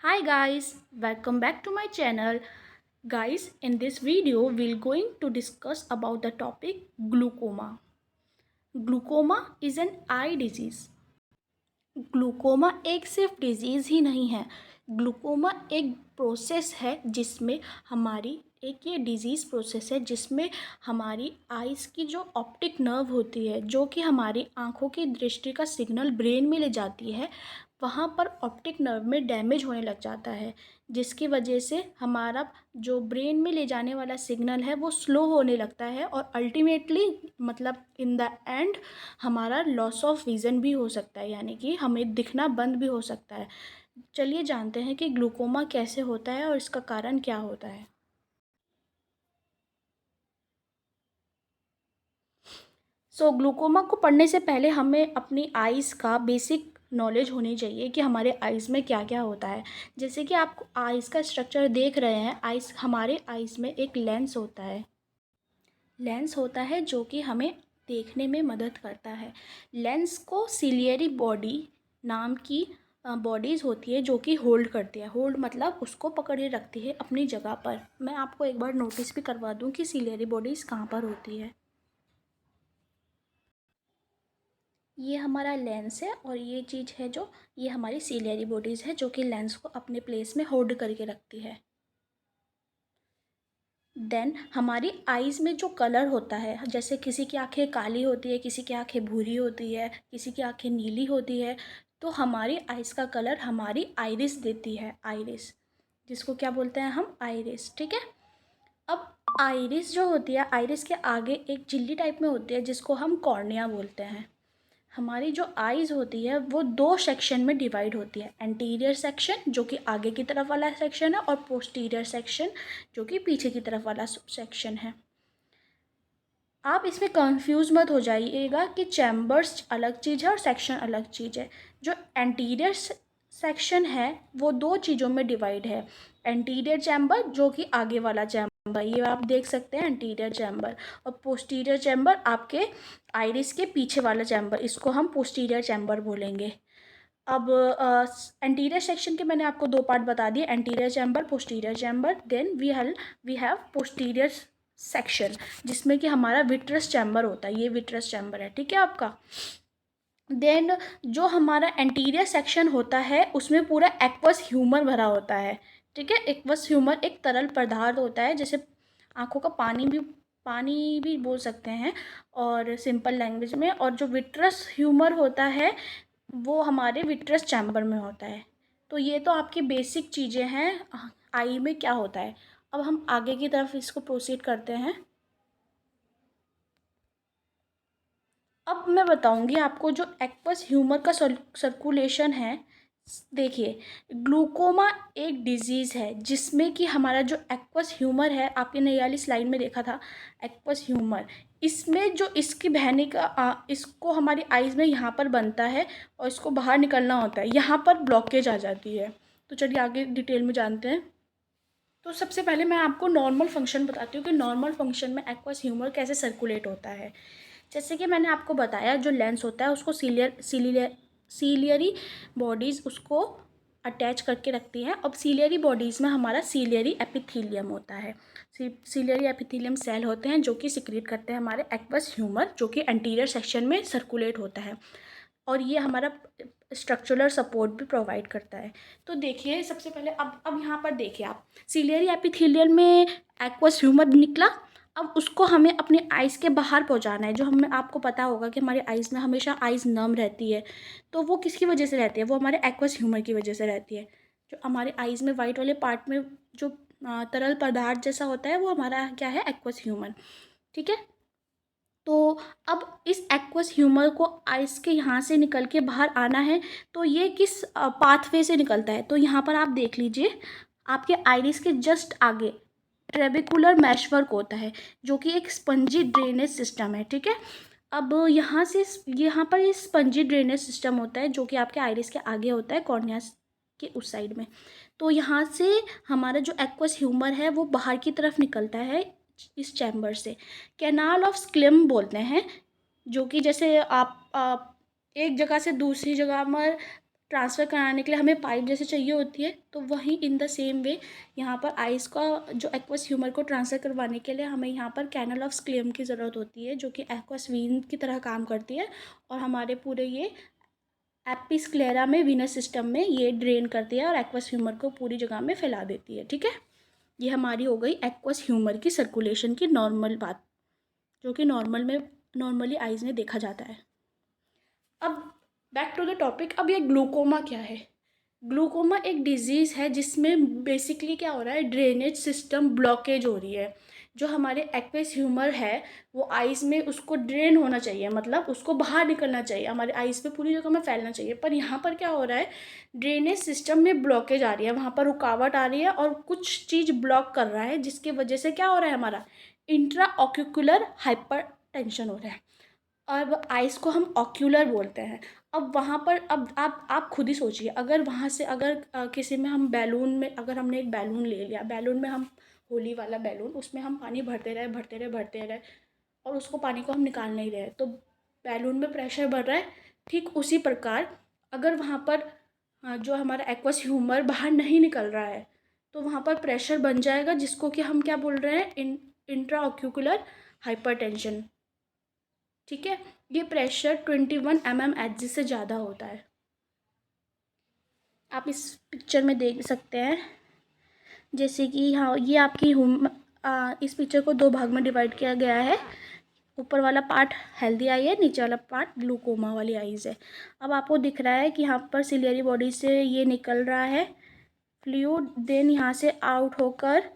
Hi guys, welcome back to my channel. Guys, in this video we're going to discuss about the topic glaucoma. Glaucoma is an eye disease. Glaucoma एक सिर्फ disease ही नहीं है। Glaucoma एक process है जिसमें हमारी एक ये डिज़ीज़ प्रोसेस है जिसमें हमारी आइज़ की जो ऑप्टिक नर्व होती है, जो कि हमारी आँखों की दृष्टि का सिग्नल ब्रेन में ले जाती है, वहाँ पर ऑप्टिक नर्व में डैमेज होने लग जाता है, जिसकी वजह से हमारा जो ब्रेन में ले जाने वाला सिग्नल है वो स्लो होने लगता है और अल्टीमेटली मतलब इन द एंड हमारा लॉस ऑफ विज़न भी हो सकता है, यानी कि हमें दिखना बंद भी हो सकता है। चलिए जानते हैं कि ग्लूकोमा कैसे होता है और इसका कारण क्या होता है। ग्लूकोमा को पढ़ने से पहले हमें अपनी आइज़ का बेसिक नॉलेज होनी चाहिए कि हमारे आइज़ में क्या क्या होता है। जैसे कि आप आइज़ का स्ट्रक्चर देख रहे हैं, हमारे आइज़ में एक लेंस होता है जो कि हमें देखने में मदद करता है। लेंस को सिलियरी बॉडी नाम की बॉडीज़ होती है जो कि होल्ड करती है। होल्ड मतलब उसको पकड़े रखती है अपनी जगह पर। मैं आपको एक बार नोटिस भी करवा दूं कि सिलियरी बॉडीज़ कहाँ पर होती है। ये हमारा लेंस है और ये चीज़ है जो ये हमारी सिलियरी बॉडीज़ है जो कि लेंस को अपने प्लेस में होल्ड करके रखती है। देन हमारी आइज़ में जो कलर होता है, जैसे किसी की आँखें काली होती है, किसी की आँखें भूरी होती है, किसी की आँखें नीली होती है, तो हमारी आइज़ का कलर हमारी आइरिस देती है। आइरिस, जिसको क्या बोलते हैं हम, आइरिस। ठीक है। अब आइरिस जो होती है, आइरिस के आगे एक झिल्ली टाइप में होती है जिसको हम कॉर्निया बोलते हैं। हमारी जो आइज़ होती है वो दो सेक्शन में डिवाइड होती है। एंटीरियर सेक्शन जो कि आगे की तरफ वाला सेक्शन है और पोस्टीरियर सेक्शन जो कि पीछे की तरफ वाला सेक्शन है। आप इसमें कंफ्यूज मत हो जाइएगा कि चैम्बर्स अलग चीज़ है और सेक्शन अलग चीज़ है। जो एंटीरियर सेक्शन है वो दो चीज़ों में डिवाइड है। एंटीरियर चैम्बर जो कि आगे वाला चैम्बर, ये आप देख सकते हैं एंटीरियर चैम्बर, और पोस्टीरियर चैम्बर आपके आइरिस के पीछे वाला चैम्बर, इसको हम पोस्टीरियर चैम्बर बोलेंगे। अब एंटीरियर सेक्शन के मैंने आपको दो पार्ट बता दिए, anterior chamber, posterior chamber. Then we have posterior section जिसमें कि हमारा विट्रस चैम्बर होता है। ये विट्रस चैम्बर है, ठीक है आपका। देन जो हमारा एंटीरियर सेक्शन होता है उसमें पूरा एक्वस ह्यूमर भरा होता है। ठीक है। एक्वस ह्यूमर एक तरल पदार्थ होता है, जैसे आँखों का पानी भी बोल सकते हैं और सिंपल लैंग्वेज में। और जो विट्रस ह्यूमर होता है वो हमारे विट्रस चैम्बर में होता है। तो ये तो आपकी बेसिक चीज़ें हैं आई में क्या होता है। अब हम आगे की तरफ इसको प्रोसीड करते हैं। अब मैं बताऊंगी आपको जो एक्वस ह्यूमर का सर्कुलेशन है। देखिए, ग्लूकोमा एक डिजीज़ है जिसमें कि हमारा जो एक्वस ह्यूमर है, आपने ये वाली स्लाइड में देखा था एक्वस ह्यूमर, इसमें जो इसकी बहने का इसको हमारी आइज़ में यहाँ पर बनता है और इसको बाहर निकलना होता है, यहाँ पर ब्लॉकेज आ जाती है। तो चलिए आगे डिटेल में जानते हैं। तो सबसे पहले मैं आपको नॉर्मल फंक्शन बताती हूँ कि नॉर्मल फंक्शन में एक्वस ह्यूमर कैसे सर्कुलेट होता है। जैसे कि मैंने आपको बताया, जो लेंस होता है उसको सीलियरी बॉडीज़ उसको अटैच करके रखती हैं। अब सीलियरी बॉडीज़ में हमारा सीलियरी एपिथीलियम होता है। सीलियरी एपिथीलियम सेल होते हैं जो कि सिक्रीट करते हैं हमारे एक्वस ह्यूमर, जो कि एंटीरियर सेक्शन में सर्कुलेट होता है और ये हमारा स्ट्रक्चरल सपोर्ट भी प्रोवाइड करता है। तो देखिए सबसे पहले अब यहाँ पर देखिए आप, सीलियरी एपिथेलियम में एक्वस ह्यूमर निकला। अब उसको हमें अपने आइज़ के बाहर पहुँचाना है। जो हमें आपको पता होगा कि हमारे आइज़ में हमेशा आइज़ नम रहती है, तो वो किसकी वजह से रहती है, वो हमारे एक्वस ह्यूमर की वजह से रहती है। जो हमारे आइज़ में वाइट वाले पार्ट में जो तरल पदार्थ जैसा होता है वो हमारा क्या है, एक्वस ह्यूमर। ठीक है। तो अब इस एक्वस ह्यूमर को आइस के यहाँ से निकल के बाहर आना है, तो ये किस पाथवे से निकलता है। तो यहाँ पर आप देख लीजिए, आपके आइरिस के जस्ट आगे ट्रेबिकुलर मैशवर्क होता है जो कि एक स्पंजी ड्रेनेज सिस्टम है। ठीक है। अब यहाँ पर ये स्पंजी ड्रेनेज सिस्टम होता है जो कि आपके आइरिस के आगे होता है, कॉर्निया के उस साइड में। तो यहाँ से हमारा जो एक्वस ह्यूमर है वो बाहर की तरफ निकलता है इस चैम्बर से। कैनाल ऑफ स्क्लिम बोलते हैं, जो कि जैसे आप एक जगह से दूसरी जगह में ट्रांसफ़र कराने के लिए हमें पाइप जैसे चाहिए होती है, तो वहीं इन द सेम वे यहाँ पर आइस का जो एक्वस ह्यूमर को ट्रांसफ़र करवाने के लिए हमें यहाँ पर कैनल ऑफ स्क्लेम की ज़रूरत होती है, जो कि एक्वस वीन की तरह काम करती है और हमारे पूरे ये एपिस्क्लेरा में वीनस सिस्टम में ये ड्रेन करती है और एक्वस ह्यूमर को पूरी जगह में फैला देती है। ठीक है, ये हमारी हो गई एक्वस ह्यूमर की सर्कुलेशन की नॉर्मल बात, जो कि नॉर्मली आइज़ में देखा जाता है। अब बैक टू द टॉपिक। अब ये ग्लूकोमा क्या है? ग्लूकोमा एक डिजीज़ है जिसमें बेसिकली क्या हो रहा है, ड्रेनेज सिस्टम ब्लॉकेज हो रही है। जो हमारे एक्वेस ह्यूमर है वो आइज़ में उसको ड्रेन होना चाहिए, मतलब उसको बाहर निकलना चाहिए, हमारे आइज़ पे पूरी जगह में फैलना चाहिए, पर यहाँ पर क्या हो रहा है, ड्रेनेज सिस्टम में ब्लॉकेज आ रही है, वहाँ पर रुकावट आ रही है और कुछ चीज़ ब्लॉक कर रहा है, जिसकी वजह से क्या हो रहा है, हमारा इंट्रा ऑक्यूकुलर हाइपर टेंशन हो रहा है। अब आइस को हम ऑक्यूलर बोलते हैं। अब वहाँ पर अब आप खुद ही सोचिए, अगर वहाँ से अगर किसी में हम बैलून में, अगर हमने एक बैलून ले लिया, बैलून में हम होली वाला बैलून, उसमें हम पानी भरते रहे और उसको पानी को हम निकाल नहीं रहे, तो बैलून में प्रेशर बढ़ रहा है। ठीक उसी प्रकार अगर वहाँ पर जो हमारा एक्वस ह्यूमर बाहर नहीं निकल रहा है, तो वहाँ पर प्रेशर बन जाएगा, जिसको कि हम क्या बोल रहे हैं, इंट्रा ऑक्यूकुलर हाइपरटेंशन। ठीक है, ये प्रेशर 21 mmHg से ज़्यादा होता है। आप इस पिक्चर में देख सकते हैं, जैसे कि हाँ, ये आपकी इस पिक्चर को दो भाग में डिवाइड किया गया है। ऊपर वाला पार्ट हेल्दी आई है, नीचे वाला पार्ट ग्लूकोमा वाली आइज़ है। अब आपको दिख रहा है कि यहाँ पर सिलियरी बॉडी से ये निकल रहा है फ्लूइड, देन यहाँ से आउट होकर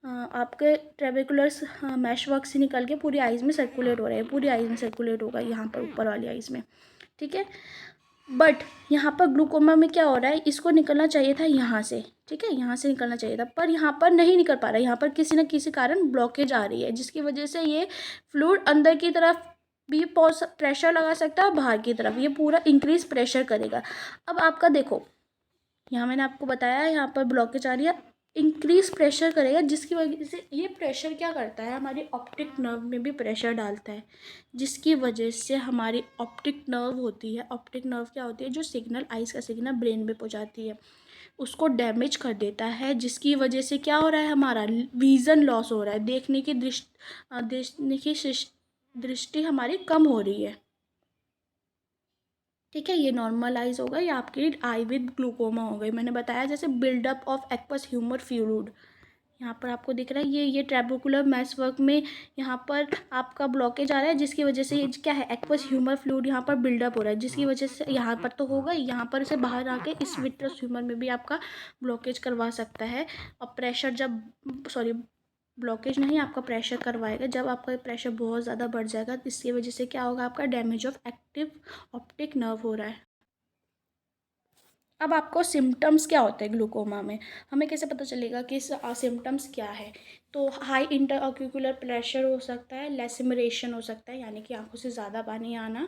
आपके ट्रेबेकुलर मैशवर्क से निकल के पूरी आइज़ में सर्कुलेट हो रहा है, पूरी आइज़ में सर्कुलेट होगा यहाँ पर ऊपर वाली आइज़ में। ठीक है, बट यहाँ पर ग्लूकोमा में क्या हो रहा है, इसको निकलना चाहिए था यहाँ से, ठीक है, यहाँ से निकलना चाहिए था, पर यहाँ पर नहीं निकल पा रहा है, यहाँ पर किसी न किसी कारण ब्लॉकेज आ रही है, जिसकी वजह से ये फ्लूइड अंदर की तरफ भी प्रेशर लगा सकता है और बाहर की तरफ ये पूरा इंक्रीज प्रेशर करेगा। अब आपका देखो, यहाँ मैंने आपको बताया यहाँ पर ब्लॉकेज आ रही है, इंक्रीज प्रेशर करेगा, जिसकी वजह से ये प्रेशर क्या करता है, हमारी ऑप्टिक नर्व में भी प्रेशर डालता है, जिसकी वजह से हमारी ऑप्टिक नर्व होती है, ऑप्टिक नर्व क्या होती है, जो सिग्नल आइस का सिग्नल ब्रेन में पहुँचाती है, उसको डैमेज कर देता है, जिसकी वजह से क्या हो रहा है, हमारा विज़न लॉस हो रहा है, देखने की दृष्टि हमारी कम हो रही है। ठीक है, ये नॉर्मलाइज होगा, ये आपकी आई विद ग्लूकोमा हो गई। मैंने बताया जैसे buildup of aqueous humour fluid, यहाँ पर आपको दिख रहा है ये ट्रेबेकुलर मैशवर्क में यहाँ पर आपका ब्लॉकेज आ रहा है, जिसकी वजह से ये क्या है, एक्वस ह्यूमर फ्लूइड यहाँ पर बिल्डअप हो रहा है, जिसकी वजह से यहाँ पर तो होगा, यहाँ पर से बाहर आके इस विट्रस ह्यूमर में भी आपका ब्लॉकेज करवा सकता है। और प्रेशर जब ब्लॉकेज नहीं, आपका प्रेशर करवाएगा, जब आपका प्रेशर बहुत ज़्यादा बढ़ जाएगा, तो इसकी वजह से क्या होगा, आपका damage of active optic nerve हो रहा है। अब आपको सिम्टम्स क्या होते हैं ग्लूकोमा में, हमें कैसे पता चलेगा कि सिम्टम्स क्या है? तो हाई इंटर ऑक्यूकुलर प्रेशर हो सकता है, लैसिमरेशन हो सकता है, यानी कि आंखों से ज़्यादा पानी आना,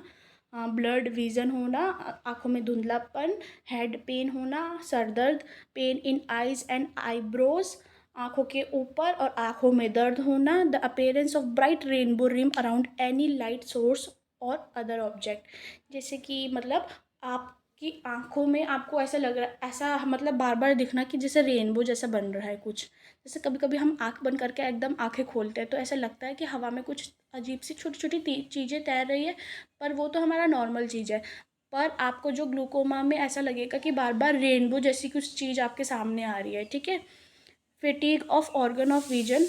ब्लड विजन होना, आंखों में धुंधलापन, हेड पेन होना, सर दर्द, pain in eyes and eyebrows, आंखों के ऊपर और आंखों में दर्द होना, the appearance of bright rainbow rim around any light source और अदर ऑब्जेक्ट, जैसे कि मतलब आपकी आंखों में आपको ऐसा लग रहा है, ऐसा मतलब बार बार दिखना कि जैसे रेनबो जैसा बन रहा है कुछ, जैसे कभी कभी हम आंख बंद करके एकदम आंखें खोलते हैं तो ऐसा लगता है कि हवा में कुछ अजीब सी छोटी छोटी चीज़ें तैर रही है, पर वो तो हमारा नॉर्मल चीज़ है। पर आपको जो ग्लूकोमा में ऐसा लगेगा कि बार बार रेनबो जैसी कुछ चीज़ आपके सामने आ रही है। ठीक है, fatigue of organ of vision,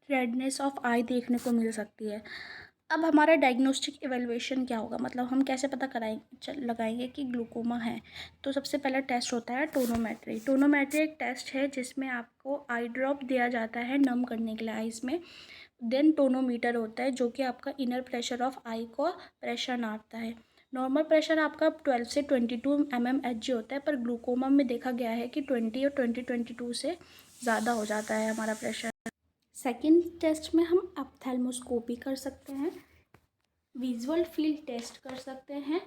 redness of eye देखने को मिल सकती है। अब हमारा डायग्नोस्टिक एवेलुएशन क्या होगा, मतलब हम कैसे पता लगाएंगे कि ग्लूकोमा है? तो सबसे पहला टेस्ट होता है टोनोमेट्री। टोनोमेट्री एक टेस्ट है जिसमें आपको आई ड्रॉप दिया जाता है नम करने के लिए आइज़ में, देन टोनोमीटर होता है जो कि आपका इनर प्रेशर ऑफ आई को प्रेशर नापता है। नॉर्मल प्रेशर आपका 12 से 22 mmHg होता है, पर ग्लूकोमा में देखा गया है कि 20 और 22 से ज़्यादा हो जाता है हमारा प्रेशर। सेकेंड टेस्ट में हम ऑप्थेल्मोस्कोपी कर सकते हैं, विजुअल फील्ड टेस्ट कर सकते हैं,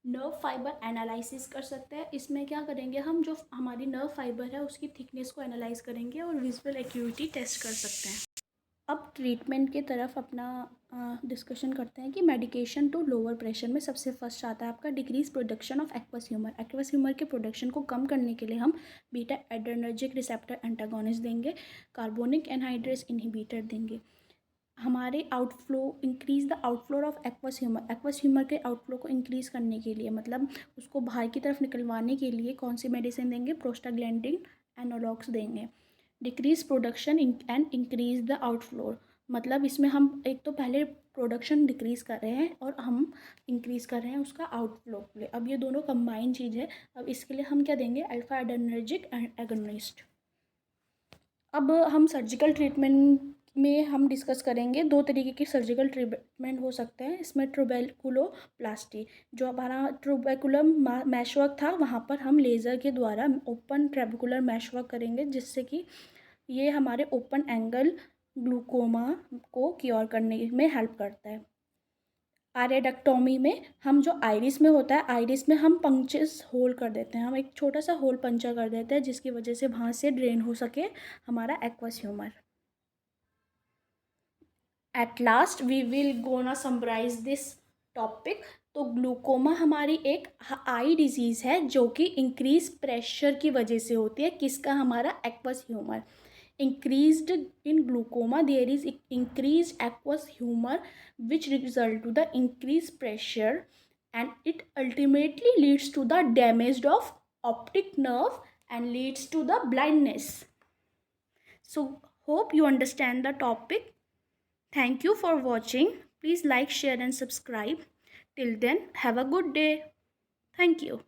नर्व फाइबर एनालिसिस कर सकते हैं। इसमें क्या करेंगे, हम जो हमारी नर्व फाइबर है उसकी थिकनेस को एनालाइज करेंगे और विजुअल एक्यूरेटी टेस्ट कर सकते हैं। अब ट्रीटमेंट की तरफ अपना डिस्कशन करते हैं कि मेडिकेशन टू लोअर प्रेशर में सबसे फर्स्ट आता है आपका decrease production of aqueous humour. Aqueous humour के प्रोडक्शन को कम करने के लिए हम बीटा एड्रेनर्जिक रिसेप्टर एंटागोनिस्ट देंगे, कार्बोनिक एनहाइड्रेस इनहिबिटर देंगे। हमारे outflow increase the outflow of aqueous humour. Aqueous humour के आउटफ्लो को इंक्रीज़ करने के लिए, मतलब उसको बाहर की तरफ निकलवाने के लिए कौन सी मेडिसिन देंगे? प्रोस्टाग्लैंडिन एनालॉग्स देंगे। Decrease production and increase the outflow, मतलब इसमें हम एक तो पहले प्रोडक्शन डिक्रीज़ कर रहे हैं और हम इंक्रीज़ कर रहे हैं उसका आउटफ्लो के लिए। अब ये दोनों कंबाइन चीज़ है। अब इसके लिए हम क्या देंगे? Alpha adrenergic agonist. अब हम सर्जिकल ट्रीटमेंट में हम डिस्कस करेंगे। दो तरीके की सर्जिकल ट्रीटमेंट हो सकते हैं इसमें। ट्रूबेकुलोप्लास्टी, जो हमारा ट्रूबेकुलम मैशवर्क था वहाँ पर हम लेज़र के द्वारा ओपन ट्रेबेकुलर मैशवर्क करेंगे, जिससे कि ये हमारे ओपन एंगल ग्लूकोमा को क्योर करने में हेल्प करता है। आयरेक्टोमी में हम जो आइरिस में होता है, आइरिस में हम पंक्चर्स होल कर देते हैं, हम एक छोटा सा होल पंचर कर देते हैं जिसकी वजह से वहाँ से ड्रेन हो सके हमारा aqueous humour. At last we will gonna summarise this topic. तो ग्लूकोमा हमारी एक आई डिजीज़ है जो कि इंक्रीज प्रेशर की वजह से होती है। किसका? हमारा aqueous humour. increased in glaucoma there is increased aqueous humor which result to the increased pressure, and it ultimately leads to the damage of optic nerve and leads to the blindness. So hope you understand the topic. Thank you for watching. Please like, share and subscribe. Till then, have a good day. Thank you.